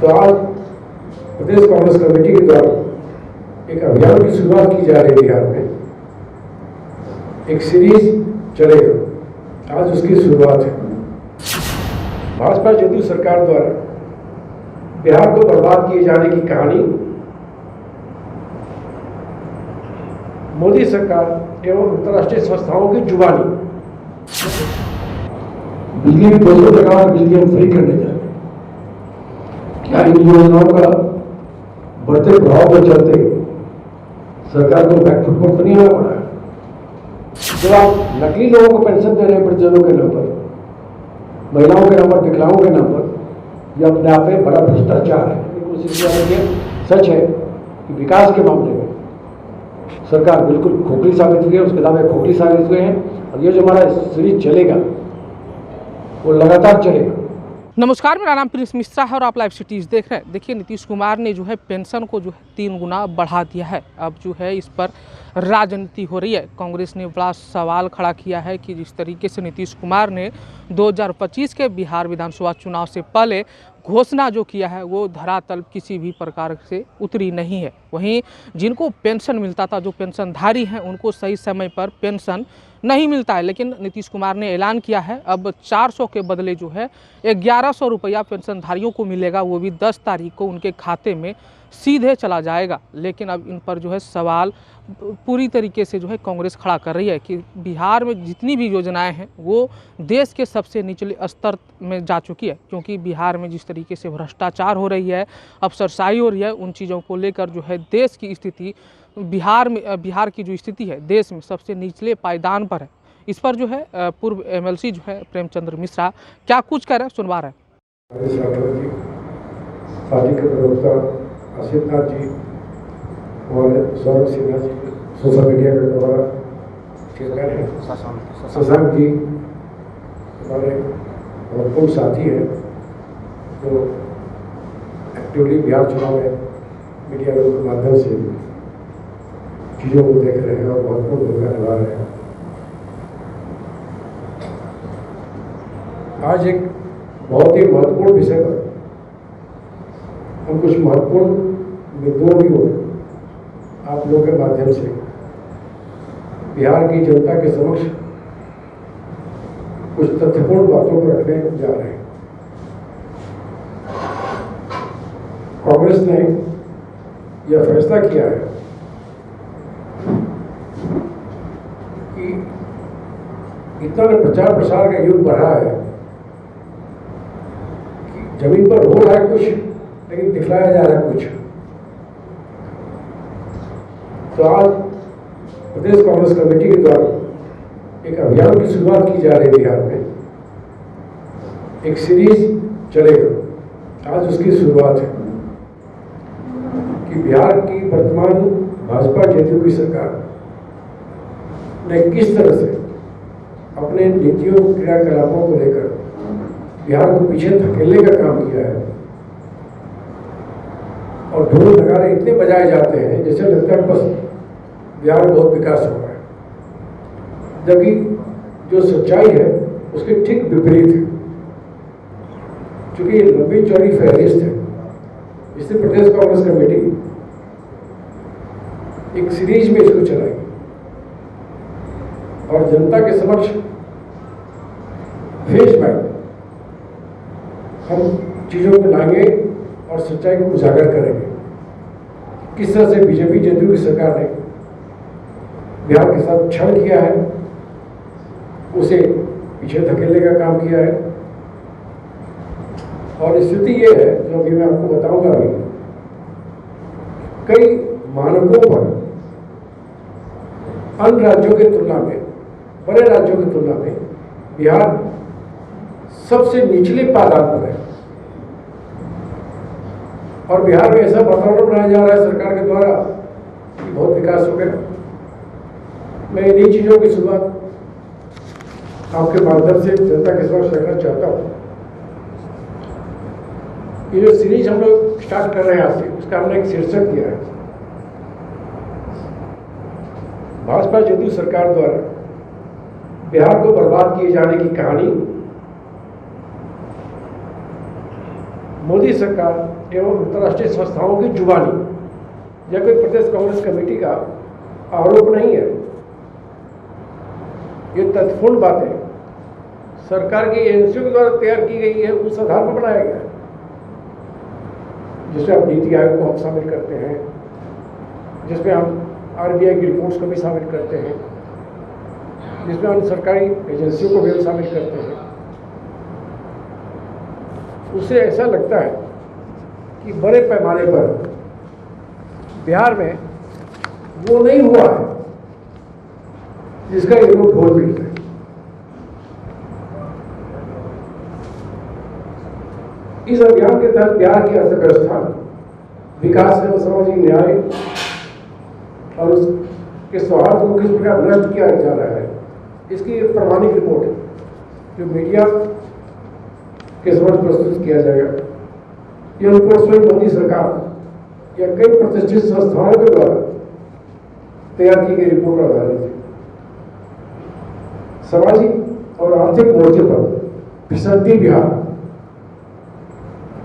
तो आज प्रदेश कांग्रेस कमेटी के द्वारा एक अभियान की शुरुआत की जा रही है बिहार में। एक सीरीज चलेगा, आज उसकी शुरुआत है। भाजपा जदयू सरकार द्वारा बिहार को बर्बाद किए जाने की कहानी मोदी सरकार एवं अंतर्राष्ट्रीय संस्थाओं की जुबानी। बिजली की 200 टका बिजली हम फ्री करने जा रहे हैं। क्या इन योजनाओं का बढ़ते प्रभाव के चलते सरकार को बैकफुट पर तो नहीं आना पड़ा है? जब आप नकली लोगों को पेंशन दे रहे हैं परिजनों के नाम पर, महिलाओं के नाम पर, विकलांगों के नाम पर, यह अपने आप में बड़ा भ्रष्टाचार है। कोशिश सच है कि विकास के मामले में सरकार बिल्कुल खोखली साबित हुई है, उसके अलावा खोखली साबित हुए हैं। और ये जो हमारा सीरीज चलेगा वो लगातार चलेगा। नमस्कार, मेरा नाम प्रिंस मिश्रा है और आप लाइव सिटीज़ देख रहे हैं। देखिए, नीतीश कुमार ने जो है पेंशन को जो है 3 गुना बढ़ा दिया है। अब जो है इस पर राजनीति हो रही है। कांग्रेस ने बड़ा सवाल खड़ा किया है कि जिस तरीके से नीतीश कुमार ने 2025 के बिहार विधानसभा चुनाव से पहले घोषणा जो किया है वो धरातल किसी भी प्रकार से उतरी नहीं है। वहीं जिनको पेंशन मिलता था, जो पेंशनधारी हैं, उनको सही समय पर पेंशन नहीं मिलता है। लेकिन नीतीश कुमार ने ऐलान किया है अब 400 के बदले जो है 1100 रुपया पेंशनधारियों को मिलेगा, वो भी 10 तारीख को उनके खाते में सीधे चला जाएगा। लेकिन अब इन पर जो है सवाल पूरी तरीके से जो है कांग्रेस खड़ा कर रही है कि बिहार में जितनी भी योजनाएं हैं वो देश के सबसे निचले स्तर में जा चुकी है। क्योंकि बिहार में जिस तरीके से भ्रष्टाचार हो रही है, अफसरशाही हो रही है, उन चीज़ों को लेकर जो है देश की स्थिति बिहार की जो स्थिति है देश में सबसे निचले पायदान पर है। इस पर जो है पूर्व MLC जो है प्रेमचंद्र मिश्रा क्या कुछ कह रहे हैं, सुनवा रहे हैं। पार्टी के प्रवक्ता आशीष नाथ जी और सौरभ सिन्हा जी, सोशल मीडिया के द्वारा चेयरमैन हैं, शशांक जी हमारे महत्वपूर्ण साथी हैं जो एक्टिवली बिहार चुनाव में मीडिया के माध्यम से चीज़ों को देख रहे हैं और महत्वपूर्ण भूमिका निभा रहे हैं। आज एक बहुत ही महत्वपूर्ण विषय पर हम कुछ महत्वपूर्ण बिंदुओं की ओर आप लोगों के माध्यम से बिहार की जनता के समक्ष कुछ तथ्यपूर्ण बातों को रखने जा रहे हैं। कांग्रेस ने यह फैसला किया है कि इतना प्रचार प्रसार का युग बढ़ा है कि जमीन पर हो रहा है कुछ, लेकिन दिखलाया जा रहा है कुछ। तो आज प्रदेश कांग्रेस कमेटी के द्वारा एक अभियान की शुरुआत की जा रही है बिहार में। एक सीरीज चलेगा, आज उसकी शुरुआत है कि बिहार की वर्तमान भाजपा जदयू की सरकार ने किस तरह से अपने नीतियों क्रियाकलापों को लेकर बिहार को पीछे धकेलने का काम किया है। और ढोल नगारे इतने बजाए जाते हैं जैसे लगता है बस बिहार में बहुत विकास हो रहा है, जबकि जो सच्चाई है उसके ठीक विपरीत है। क्योंकि ये लंबी चौड़ी फहरिस्त है, इससे प्रदेश कांग्रेस कमेटी एक सीरीज में इसको चलाएगी और जनता के समक्ष फेस बाय हम चीज़ों को लाएंगे और सच्चाई को उजागर करेंगे। किस तरह से बीजेपी जदयू की सरकार ने बिहार के साथ छल किया है, उसे पीछे धकेलने का काम किया है। और स्थिति ये है जो अभी मैं आपको बताऊंगा भी, कई मानकों पर अन्य राज्यों की तुलना में, बड़े राज्यों की तुलना में बिहार सबसे निचले पायदान पर है। और बिहार में ऐसा वातावरण बनाया जा रहा है सरकार के द्वारा कि बहुत विकास हो गया। मैं इन्हीं चीज़ों की शुरुआत आपके माध्यम से जनता के समक्ष रखना चाहता हूँ। ये जो सीरीज हम लोग स्टार्ट कर रहे हैं आज से, उसका हमने एक शीर्षक दिया है, भाजपा जदयू सरकार द्वारा बिहार को बर्बाद किए जाने की कहानी मोदी सरकार एवं अंतर्राष्ट्रीय संस्थाओं की जुबानी, यह कोई प्रदेश कांग्रेस कमेटी का आरोप नहीं है। ये तथ्यपूर्ण बातें सरकार की एजेंसियों के द्वारा तैयार की गई है, उस आधार पर बनाया गया है, जिसमें आप नीति आयोग को हम शामिल करते हैं, जिसमें हम RBI की रिपोर्ट्स को भी शामिल करते हैं, जिसमें हम सरकारी एजेंसियों को भी हम शामिल करते हैं। उससे ऐसा लगता है कि बड़े पैमाने पर बिहार में वो नहीं हुआ है जिसका ये लोग ढोल पीट रहे हैं। इस अभियान के तहत बिहार की अर्थव्यवस्था, विकास एवं सामाजिक न्याय और उसके सौहार्द को किस प्रकार नष्ट किया जा रहा है, इसकी एक प्रमाणिक रिपोर्ट है जो मीडिया के समक्ष प्रस्तुत किया जाएगा। यह रिपोर्ट स्वयं मोदी सरकार या कई प्रतिष्ठित संस्थाओं के द्वारा तैयार की गई रिपोर्ट पर आधारित है। सामाजिक और आर्थिक मोर्चे पर फिसलती बिहार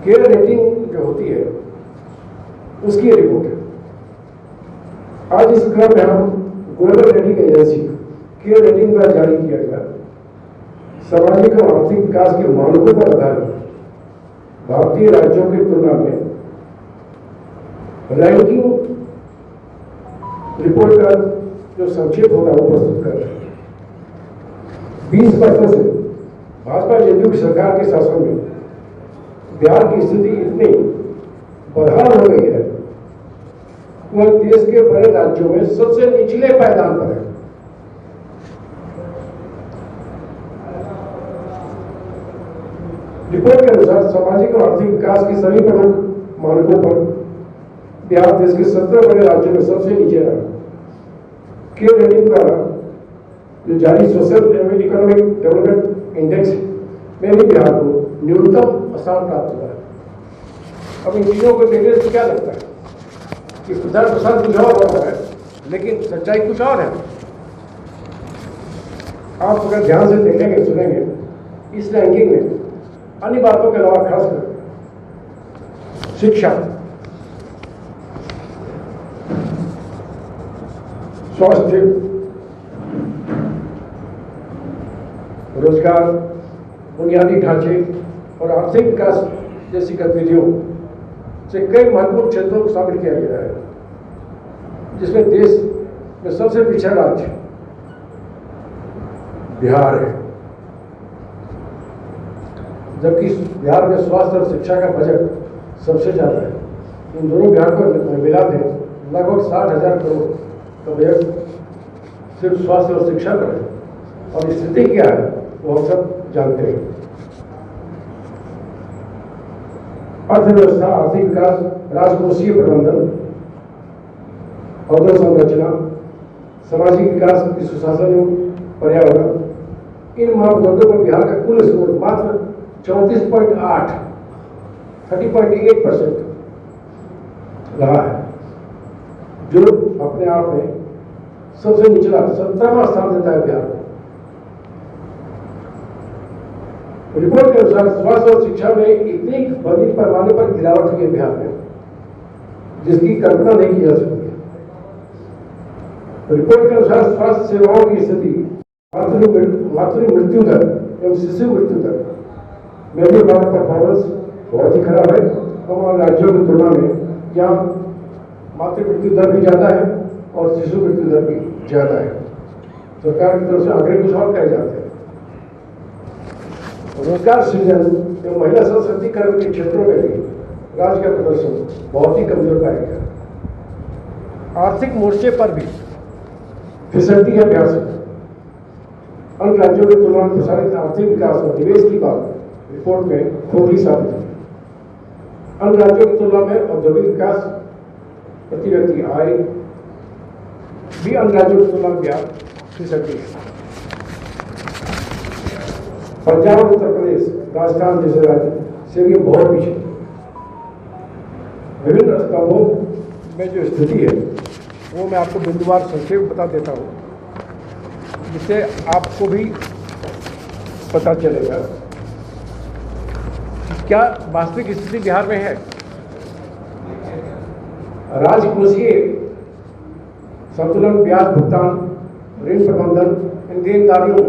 केयर रेटिंग जो होती है उसकी रिपोर्ट है। आज इस क्रम में हम global rating agency care rating द्वारा जारी किया गया सामाजिक और आर्थिक विकास के मानकों पर आधारित भारतीय राज्यों की तुलना में रैंकिंग रिपोर्ट का जो संक्षेप होता है वो प्रस्तुत कर रहे हैं। 20 वर्षों से भाजपा जदयू की सरकार के शासन में बिहार की स्थिति इतनी बदहाल हो गई है, वह देश के बड़े राज्यों में सबसे निचले पायदान पर है। रिपोर्ट के अनुसार सामाजिक और आर्थिक विकास के सभी प्रमुख मानकों पर बिहार देश के 17 बड़े राज्यों में सबसे नीचे रहा। केयर रेटिंग द्वारा जो जारी सोशल एवं इकोनॉमिक डेवलपमेंट इंडेक्स में भी बिहार को न्यूनतम स्थान प्राप्त हुआ है। अब इन चीजों को देखने से क्या लगता है कि प्रचार प्रसार कुछ और हो रहा है, लेकिन सच्चाई कुछ और है। आप अगर ध्यान से देखेंगे सुनेंगे इस रैंकिंग में अन्य बातों के अलावा खासकर शिक्षा, स्वास्थ्य, रोजगार, बुनियादी ढांचे और आर्थिक विकास जैसी गतिविधियों से कई महत्वपूर्ण क्षेत्रों को शामिल किया गया है, जिसमें देश में सबसे पिछड़ा राज्य बिहार है। जबकि बिहार में स्वास्थ्य और शिक्षा का बजट सबसे ज़्यादा है। इन दोनों बिहार को मिला दें लगभग 60,000 करोड़ का बजट सिर्फ स्वास्थ्य और शिक्षा पर है। और स्थिति क्या है वो हम सब जानते हैं। अर्थव्यवस्था, आर्थिक विकास, राजकोषीय प्रबंधन, अवसंरचना, सामाजिक विकास की सुशासन एवं पर्यावरण, इन मापदंडों पर बिहार का कुल स्कोर मात्र 34.8 30.8% रहा है, जो अपने आप में सबसे निचला 17वां स्थान देता है बिहार को। रिपोर्ट के अनुसार स्वास्थ्य और शिक्षा में इतनी बड़ी पैमाने पर गिरावट हुई है बिहार में, जिसकी कल्पना नहीं की जा सकती। रिपोर्ट के अनुसार स्वास्थ्य सेवाओं की स्थिति, मातृ मृत्यु दर एवं शिशु मृत्यु दर में भी हमारा परफॉर्मेंस बहुत ही खराब है। हमारे राज्यों की तुलना में यहाँ मातृ मृत्यु दर भी ज़्यादा है और शिशु मृत्यु दर भी ज़्यादा है। सरकार की तरफ से आंकड़े कुछ और कहे जाते हैं। रोजगार सृजन एवं महिला सशक्तिकरण के क्षेत्रों में भी राज्य का प्रदर्शन बहुत ही कमजोर पाया गया। आर्थिक मोर्चे पर भी फिसलती है बिहार सरकार। अन्य राज्यों की तुलना में प्रसारित आर्थिक विकास और निवेश की बात रिपोर्ट में खोखली साबित हुई। अन्य राज्यों की तुलना में औद्योगिक विकास, प्रति व्यक्ति आय भी अन्य राज्यों की तुलना में बिहार फिसलती है। पंजाब, उत्तर प्रदेश, राजस्थान जैसे राज्य से भी बहुत पीछे। विभिन्न स्तंभों में जो स्थिति है वो मैं आपको बिंदुवार संक्षेप बता देता हूँ, जिससे आपको भी पता चलेगा क्या वास्तविक स्थिति बिहार में है? राजकोषीय संतुलन, ब्याज भुगतान, ऋण प्रबंधन, इन देनदारियों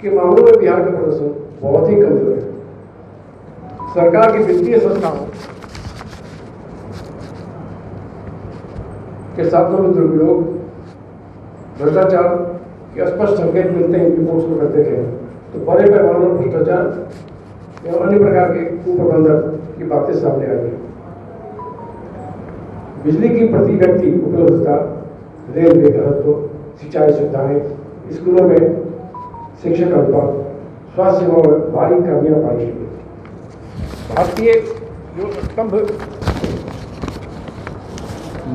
के मामलों में बिहार का प्रदर्शन बहुत ही कमजोर है। सरकार की वित्तीय संस्थाओं के साधनों में दुरुपयोग, भ्रष्टाचार के स्पष्ट संकेत मिलते हैं। रिपोर्ट्स को करते हैं तो बड़े पैमाने पर भ्रष्टाचार एवं अन्य प्रकार के कुप्रबंधन की बातें सामने आ रही। बिजली की प्रति व्यक्ति उपलब्धता, रेलवे घनत्व, सिंचाई सुविधाएं, स्कूलों में शिक्षक अनुपात, स्वास्थ्य सेवाओं में भारी कमियां पाई गई। भारतीय जो स्तंभ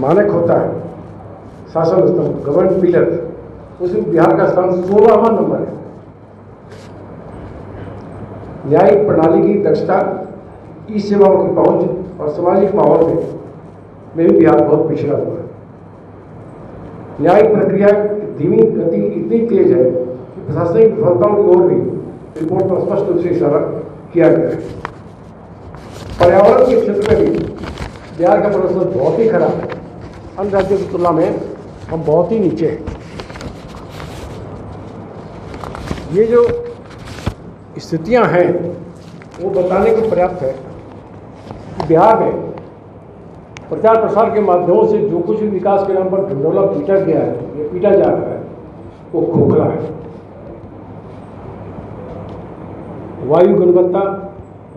मानक होता है, शासन स्तंभ, गवर्नमेंट पिलर, उसमें बिहार का स्थान 16वां नंबर है। न्यायिक प्रणाली की दक्षता, ई सेवाओं की पहुंच और सामाजिक माहौल में भी बिहार बहुत पिछड़ा हुआ है। न्यायिक प्रक्रिया की धीमी गति इतनी तेज है कि प्रशासनिक विफलताओं की ओर भी रिपोर्ट में स्पष्ट रूप से इशारा किया गया है। पर्यावरण के क्षेत्र में भी बिहार का प्रदर्शन बहुत ही खराब है। अन्य राज्यों की तुलना में हम बहुत ही नीचे हैं। ये जो स्थितियां हैं वो बताने को पर्याप्त है कि बिहार में प्रचार प्रसार के माध्यमों से जो कुछ भी विकास के नाम पर ढंढोला पीटा गया है या पीटा जा रहा है वो खोखला है। वायु गुणवत्ता,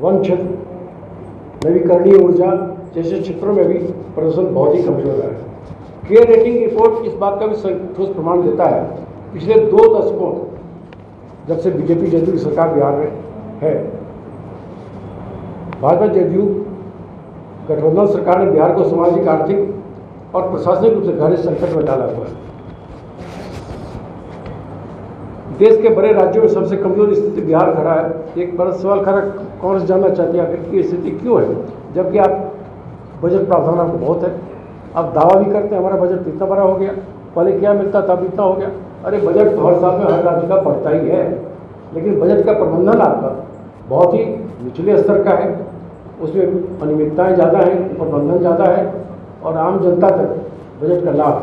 वन क्षेत्र, नवीकरणीय ऊर्जा जैसे क्षेत्रों में भी प्रदर्शन बहुत ही कमजोर है। केयर रेटिंग रिपोर्ट इस बात का भी ठोस प्रमाण देता है। पिछले 2 दशकों जब से बीजेपी जदयू की सरकार बिहार में है, भाजपा जदयू गठबंधन सरकार ने बिहार को सामाजिक, आर्थिक और प्रशासनिक रूप से गहरे संकट में डाला हुआ है। देश के बड़े राज्यों में सबसे कमजोर स्थिति बिहार खड़ा है। एक बड़ा सवाल खड़ा कांग्रेस जानना चाहती है आखिर ये स्थिति क्यों है, जबकि आप बजट प्रावधान आपको बहुत है। आप दावा भी करते हैं हमारा बजट इतना बड़ा हो गया, पहले क्या मिलता था अब इतना हो गया। अरे बजट तो हर साल में हर राज्य का बढ़ता ही है, लेकिन बजट का प्रबंधन आपका बहुत ही निचले स्तर का है। उसमें अनियमितताएं ज़्यादा हैं, प्रबंधन ज़्यादा है और आम जनता तक बजट का लाभ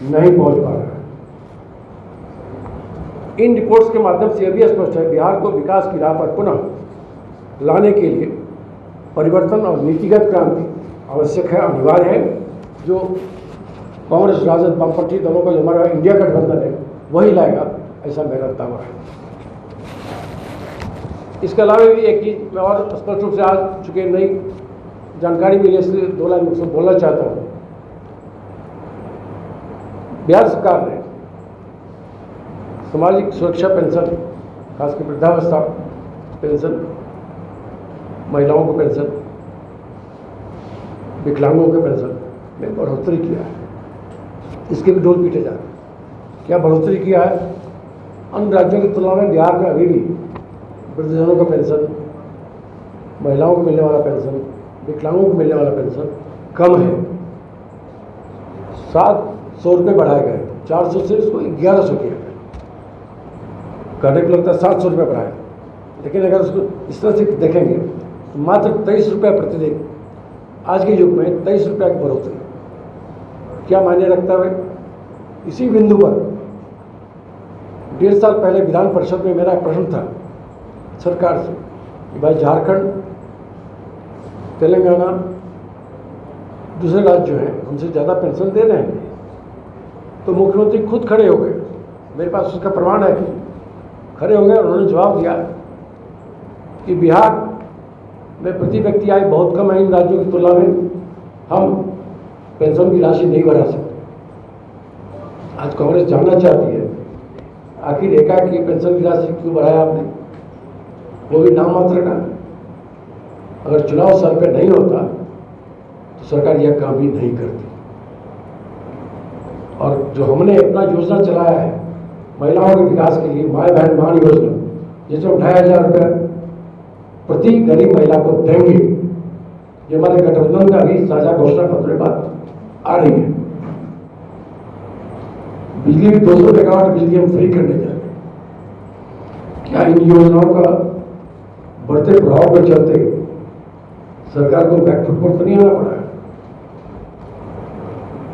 नहीं पहुंच पा रहा है। इन रिपोर्ट्स के माध्यम से यह भी स्पष्ट है बिहार को विकास की राह पर पुनः लाने के लिए परिवर्तन और नीतिगत क्रांति आवश्यक है, अनिवार्य है। जो कांग्रेस, राजद, वामपंथी दलों का जो हमारा इंडिया गठबंधन है वही लाएगा, ऐसा मेरा दावा है। इसके अलावा भी एक चीज मैं और स्पष्ट रूप से आज चुके नई जानकारी मिली इसलिए 2 लाइन मुझसे बोलना चाहता हूँ। बिहार सरकार ने सामाजिक सुरक्षा पेंशन, खासकर वृद्धावस्था पेंशन, महिलाओं को पेंशन, विकलांगों के पेंशन में बढ़ोतरी किया है। इसके भी ढोल पीटे जा रहे हैं। क्या बढ़ोतरी किया है? अन्य राज्यों की तुलना में बिहार में अभी भी वृद्धजनों का पेंशन, महिलाओं को मिलने वाला पेंशन, विकलांगों को मिलने वाला पेंशन कम है। 700 रुपये बढ़ाए गए, 400 से इसको 1100 किया गया। कहने को लगता है 700 रुपये बढ़ाए, लेकिन अगर उसको इस तरह से देखेंगे तो मात्र 23 रुपये प्रतिदिन आज के युग में 23 रुपये की बढ़ोतरी क्या मायने रखता है? इसी बिंदु पर 1.5 साल पहले विधान परिषद में मेरा प्रश्न था सरकार से कि भाई झारखंड, तेलंगाना, दूसरे राज्य जो हैं हमसे ज़्यादा पेंशन दे रहे हैं। तो मुख्यमंत्री खुद खड़े हो गए, मेरे पास उसका प्रमाण है, खड़े हो गए और उन्होंने जवाब दिया कि बिहार में प्रति व्यक्ति आय बहुत कम है इन राज्यों की तुलना में, हम पेंशन की राशि नहीं बढ़ा सकते। आज कांग्रेस जानना चाहती है आखिर एकाएक ये पेंशन की राशि क्यों बढ़ाया आपने, वो भी नाम मात्र का। अगर चुनाव सर पे नहीं होता तो सरकार यह काम भी नहीं करती। और जो हमने अपना योजना चलाया है महिलाओं के विकास के लिए, माय बहन मान योजना, जिसमें 2500 रुपये प्रति गरीब महिला को देंगे, ये हमारे गठबंधन का भी साझा घोषणा पत्र में बात आ रही है। बिजली भी 200 मेगावाट बिजली हम फ्री करने जा रहे हैं। क्या इन योजनाओं का बढ़ते प्रभाव के चलते सरकार को बैकफुट पर तो नहीं आना पड़ा है?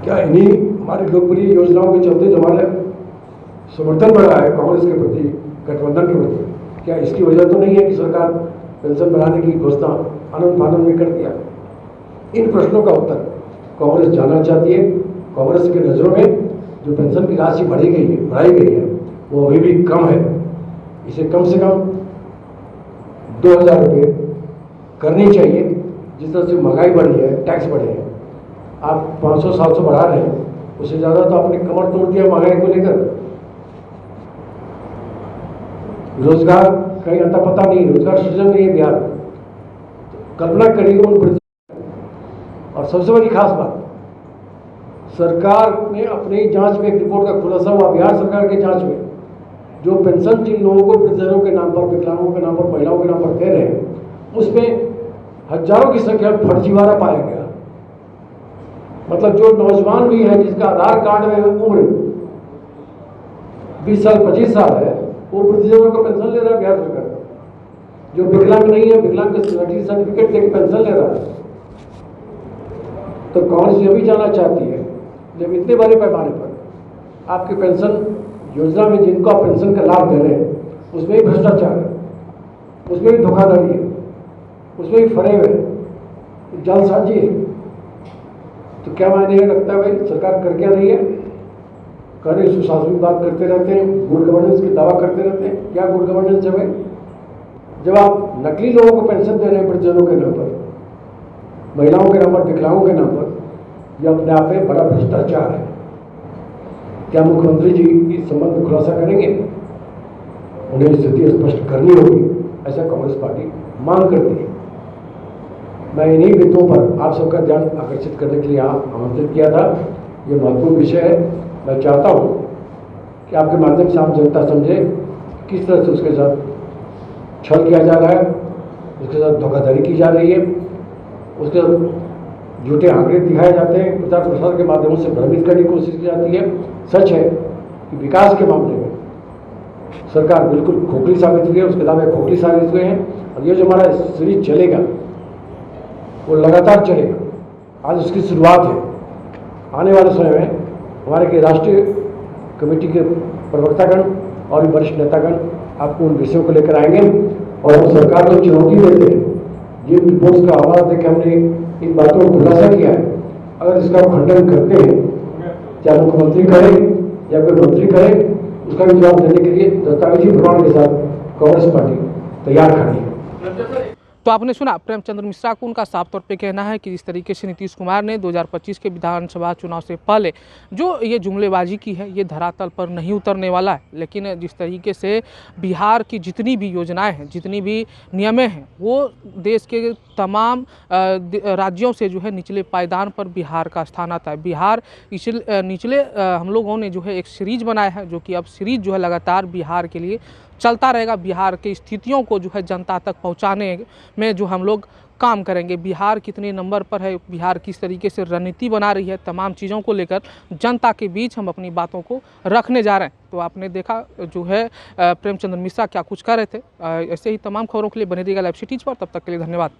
क्या इन्हीं हमारी लोकप्रिय योजनाओं के चलते जो हमारा समर्थन बढ़ा है कांग्रेस के प्रति, गठबंधन के प्रति, क्या इसकी वजह तो नहीं है कि सरकार पेंशन बढ़ाने की घोषणा आनंद फानंद में कर दिया? इन प्रश्नों का उत्तर कांग्रेस जानना चाहती है। कांग्रेस के नज़रों में जो पेंशन की राशि बढ़ाई गई है वो अभी भी कम है। इसे कम से कम 2,000 रुपये करनी चाहिए। जिस तरह से महंगाई बढ़ी है, टैक्स बढ़े हैं, आप 500-700 बढ़ा रहे हैं, उससे ज़्यादा तो आपने कमर तोड़ दिया महंगाई को लेकर। रोजगार कहीं अता पता नहीं, रोजगार सृजन नहीं है बिहार में। कल्पना करिए उन, और सबसे बड़ी खास बात, सरकार ने अपनी जांच में एक रिपोर्ट का खुलासा हुआ, बिहार सरकार की जांच में, जो पेंशन जिन लोगों को वृद्धजनों के नाम पर, विकलांगों के नाम पर, महिलाओं के नाम पर दे रहे हैं, उसमें हजारों की संख्या में फर्जीवाड़ा पाया गया। मतलब जो नौजवान भी है जिसका आधार कार्ड में उम्र 20 साल 25 साल है, वो वृद्धजनों को पेंशन ले रहा है बिहार सरकार। जो विकलांग नहीं है, विकलांग का सर्टिफिकेट देकर पेंशन ले रहा है। तो कांग्रेस ये भी जानना चाहती है, जब इतने बड़े पैमाने पर आपकी पेंशन योजना में जिनको आप पेंशन का लाभ दे रहे हैं, उसमें भी भ्रष्टाचार है, उसमें भी धोखाधड़ी है, उसमें भी फरेब है, जालसाजी है, तो क्या मायने लगता है भाई सरकार कर क्या रही है? कर रही सुशासन की बात करते रहते हैं, गुड गवर्नेंस की दावा करते रहते हैं। क्या गुड गवर्नेंस है भाई? जब आप नकली लोगों को पेंशन दे रहे हैं वृद्धजनों के नाम पर, महिलाओं के नाम पर, विकलांगों के नाम पर, यह अपने आप में बड़ा भ्रष्टाचार है। क्या मुख्यमंत्री जी इस संबंध में खुलासा करेंगे? उन्हें स्थिति स्पष्ट करनी होगी, ऐसा कांग्रेस पार्टी मांग करती है। मैं इन्हीं बिंदुओं पर आप सबका ध्यान आकर्षित करने के लिए यहाँ आमंत्रित किया था। ये महत्वपूर्ण विषय है। मैं चाहता हूँ कि आपके माध्यम से आम जनता समझे किस तरह से उसके साथ छल किया जा रहा है, उसके साथ धोखाधड़ी की जा रही है, उसके साथ झूठे आंकड़े दिखाए जाते हैं, प्रचार प्रसार के माध्यमों से भ्रमित करने की कोशिश की जाती है। सच है कि विकास के मामले में सरकार बिल्कुल खोखली साबित हुई है, उसके अलावा खोखली साबित हुए हैं। और ये जो हमारा सीरीज चलेगा वो लगातार चलेगा। आज उसकी शुरुआत है। आने वाले समय में हमारे के राष्ट्रीय कमेटी के प्रवक्तागण और वरिष्ठ नेतागण आपको उन विषयों को लेकर आएंगे और हम सरकार को चुनौती देते हैं। जिन रिपोर्ट्स का हवाला देकर हमने इन बातों को खुलासा किया है, अगर इसका खंडन करते हैं, चाहे मुख्यमंत्री करे या कोई मंत्री करे, उसका भी जवाब देने के लिए दस्तावेजी प्रमाण के साथ कांग्रेस पार्टी तैयार खड़ी है। तो आपने सुना प्रेमचंद्र मिश्रा को, उनका साफ तौर पे कहना है कि जिस तरीके से नीतीश कुमार ने 2025 के विधानसभा चुनाव से पहले जो ये जुमलेबाजी की है, ये धरातल पर नहीं उतरने वाला है। लेकिन जिस तरीके से बिहार की जितनी भी योजनाएं हैं, जितनी भी नियमें हैं, वो देश के तमाम राज्यों से जो है निचले पायदान पर बिहार का स्थान आता है। बिहार निचले हम लोगों ने जो है एक सीरीज बनाया है, जो कि अब सीरीज जो है लगातार बिहार के लिए चलता रहेगा। बिहार की स्थितियों को जो है जनता तक पहुंचाने में जो हम लोग काम करेंगे। बिहार कितने नंबर पर है, बिहार किस तरीके से रणनीति बना रही है, तमाम चीज़ों को लेकर जनता के बीच हम अपनी बातों को रखने जा रहे हैं। तो आपने देखा जो है प्रेमचंद्र मिश्रा क्या कुछ कर रहे थे। ऐसे ही तमाम खबरों के लिए बने रहिएगा लाइव सिटीज पर। तब तक के लिए धन्यवाद।